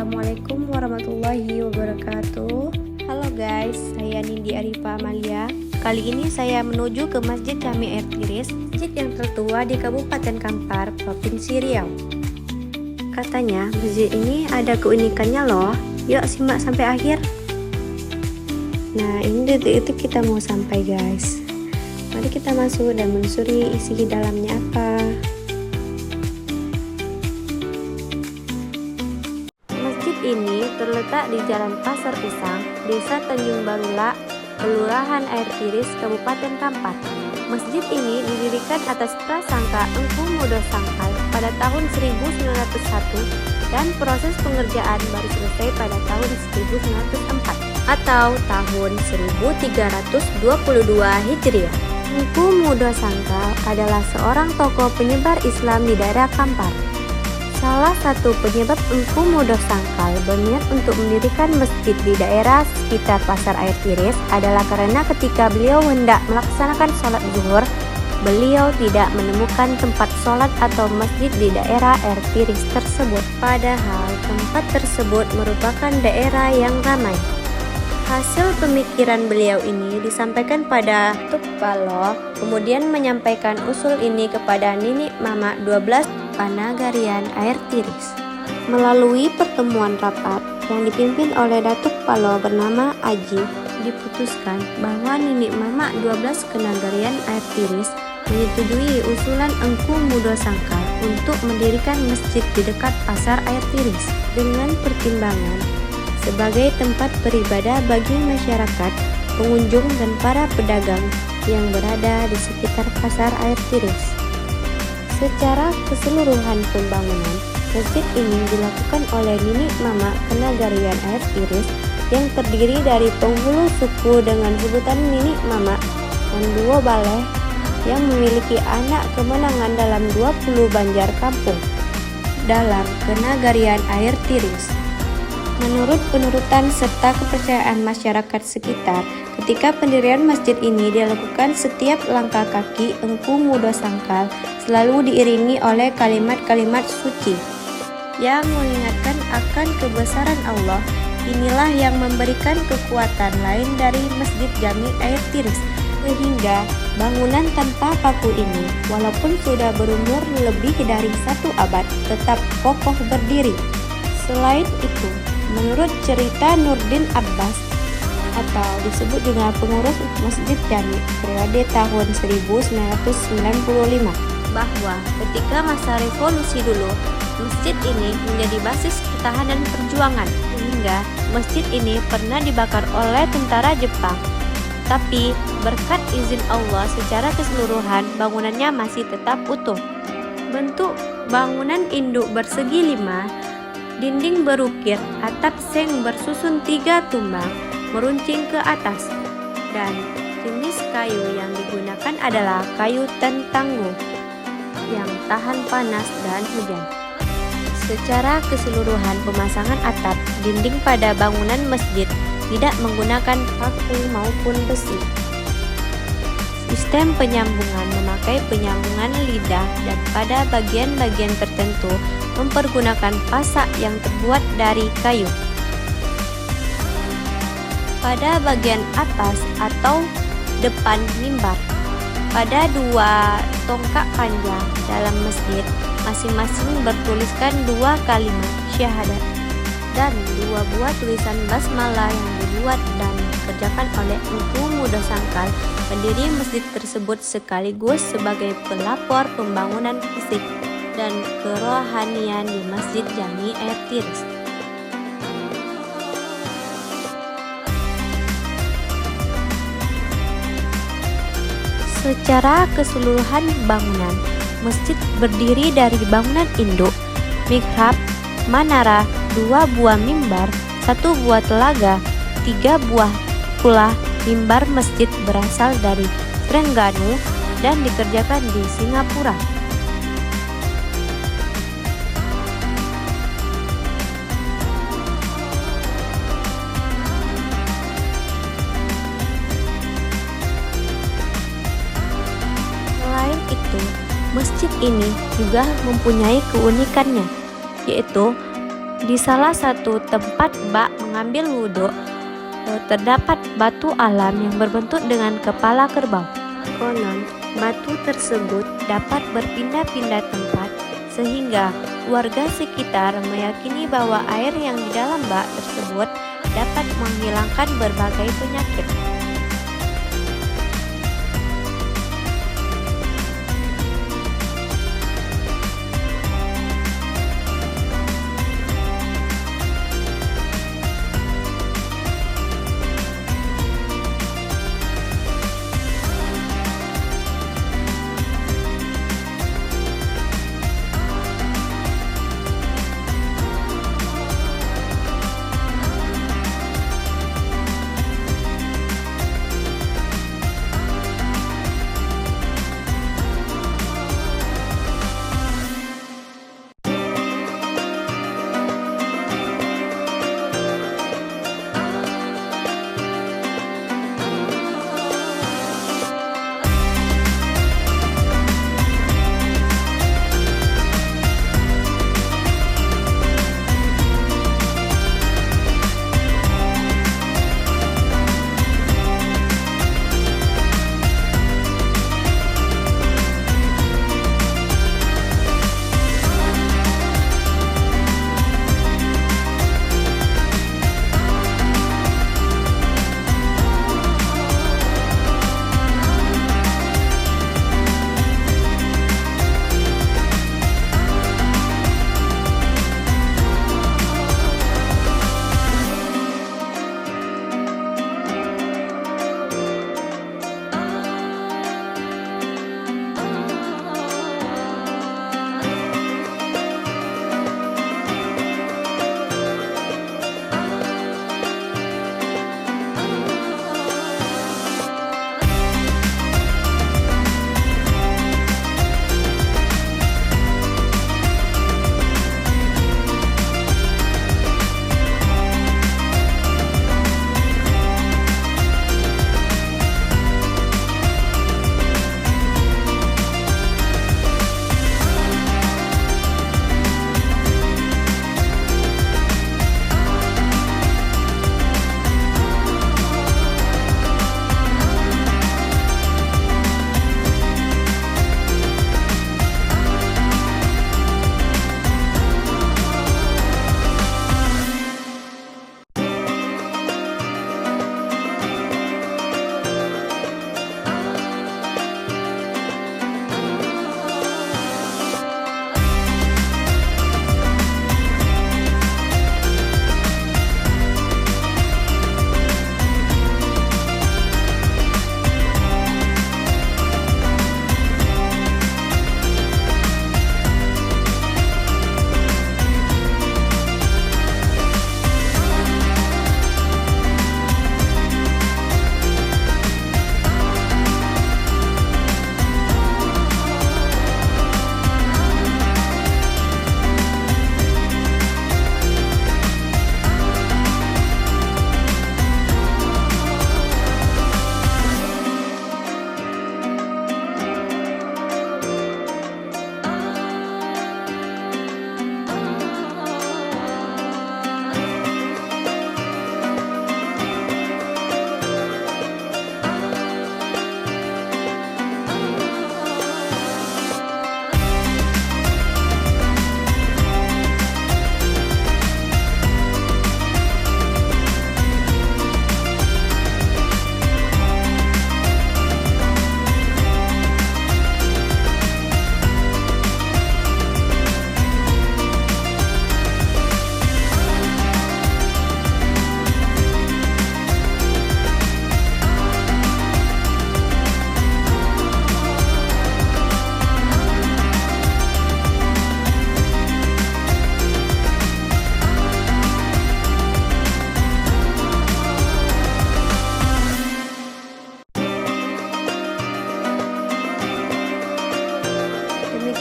Assalamualaikum warahmatullahi wabarakatuh. Halo guys, saya Nindi Arifa Amalia. Kali ini saya menuju ke Masjid Jami Air Tiris, masjid yang tertua di Kabupaten Kampar, Provinsi Riau. Katanya masjid ini ada keunikannya loh. Yuk simak sampai akhir. Nah, ini detik itu kita mau sampai guys. Mari kita masuk dan menelusuri isi dalamnya apa. Ini terletak di Jalan Pasar Pisang, Desa Tanjung Barula, Kelurahan Air Tiris, Kabupaten Kampar. Masjid ini didirikan atas prasangka Engku Mudo Sangkal pada tahun 1901 dan proses pengerjaan baru selesai pada tahun 1904 atau tahun 1322 Hijriah. Engku Mudo Sangkal adalah seorang tokoh penyebar Islam di daerah Kampar. Salah satu penyebab Engku Mudo Sangkal berniat untuk mendirikan masjid di daerah sekitar Pasar Air Tiris adalah karena ketika beliau hendak melaksanakan sholat zuhur, beliau tidak menemukan tempat sholat atau masjid di daerah Air Tiris tersebut. Padahal tempat tersebut merupakan daerah yang ramai. Hasil pemikiran beliau ini disampaikan pada Datuk Paloh, kemudian menyampaikan usul ini kepada Nini Mama 12 Panagarian Air Tiris. Melalui pertemuan rapat yang dipimpin oleh Datuk Paloh bernama Aji, diputuskan bahwa Nini Mama 12 Panagarian Air Tiris menyetujui usulan Engku Mudo Sangkal untuk mendirikan masjid di dekat Pasar Air Tiris dengan pertimbangan sebagai tempat beribadah bagi masyarakat, pengunjung dan para pedagang yang berada di sekitar Pasar Air Tiris. Secara keseluruhan pembangunan, masjid ini dilakukan oleh Nini Mama Panagarian Air Tiris yang terdiri dari penghulu suku dengan sebutan Nini Mama dan 2 baleh yang memiliki anak kemenangan dalam 20 banjar kampung dalam Kenagarian Air Tiris. Menurut penurutan serta kepercayaan masyarakat sekitar, ketika pendirian masjid ini dilakukan, setiap langkah kaki Engku Mudo Sangkal selalu diiringi oleh kalimat-kalimat suci yang mengingatkan akan kebesaran Allah. Inilah yang memberikan kekuatan lain dari Masjid Jami Air Tiris, sehingga bangunan tanpa paku ini walaupun sudah berumur lebih dari 1 abad tetap kokoh berdiri. Selain itu, menurut cerita Nurdin Abbas atau disebut juga pengurus Masjid Jami periode tahun 1995, bahwa ketika masa revolusi dulu, masjid ini menjadi basis pertahanan perjuangan, sehingga masjid ini pernah dibakar oleh tentara Jepang. Tapi berkat izin Allah secara keseluruhan bangunannya masih tetap utuh. Bentuk bangunan induk bersegi 5, dinding berukir, atap seng bersusun 3 tumbang meruncing ke atas, dan jenis kayu yang digunakan adalah kayu tangguh yang tahan panas dan hujan. Secara keseluruhan pemasangan atap dinding pada bangunan masjid tidak menggunakan paku maupun besi. Sistem penyambungan memakai penyambungan lidah dan pada bagian-bagian tertentu mempergunakan pasak yang terbuat dari kayu. Pada bagian atas atau depan mimbar, pada 2 tongkak panjang dalam masjid masing-masing bertuliskan 2 kalimat syahadat dan 2 buah tulisan basmalah yang dibuat dan dikerjakan oleh Engku Mudo Sangkal, pendiri masjid tersebut, sekaligus sebagai pelapor pembangunan fisik dan kerohanian di Masjid Jami Air Tiris. Secara keseluruhan bangunan, masjid berdiri dari bangunan induk, mihrab, manara, 2 buah mimbar, 1 buah telaga, 3 buah pula. Mimbar masjid berasal dari Terengganu dan dikerjakan di Singapura. Selain itu, masjid ini juga mempunyai keunikannya, yaitu Di salah satu tempat bak mengambil wudhu, terdapat batu alam yang berbentuk dengan kepala kerbau. Konon, batu tersebut dapat berpindah-pindah tempat sehingga warga sekitar meyakini bahwa air yang di dalam bak tersebut dapat menghilangkan berbagai penyakit.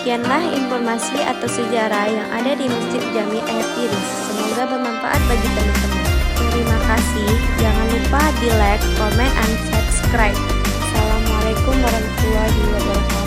Demikianlah informasi atau sejarah yang ada di Masjid Jami Air Tiris. Semoga bermanfaat bagi teman-teman. Terima kasih. Jangan lupa di like, comment, and subscribe. Assalamualaikum warahmatullahi wabarakatuh.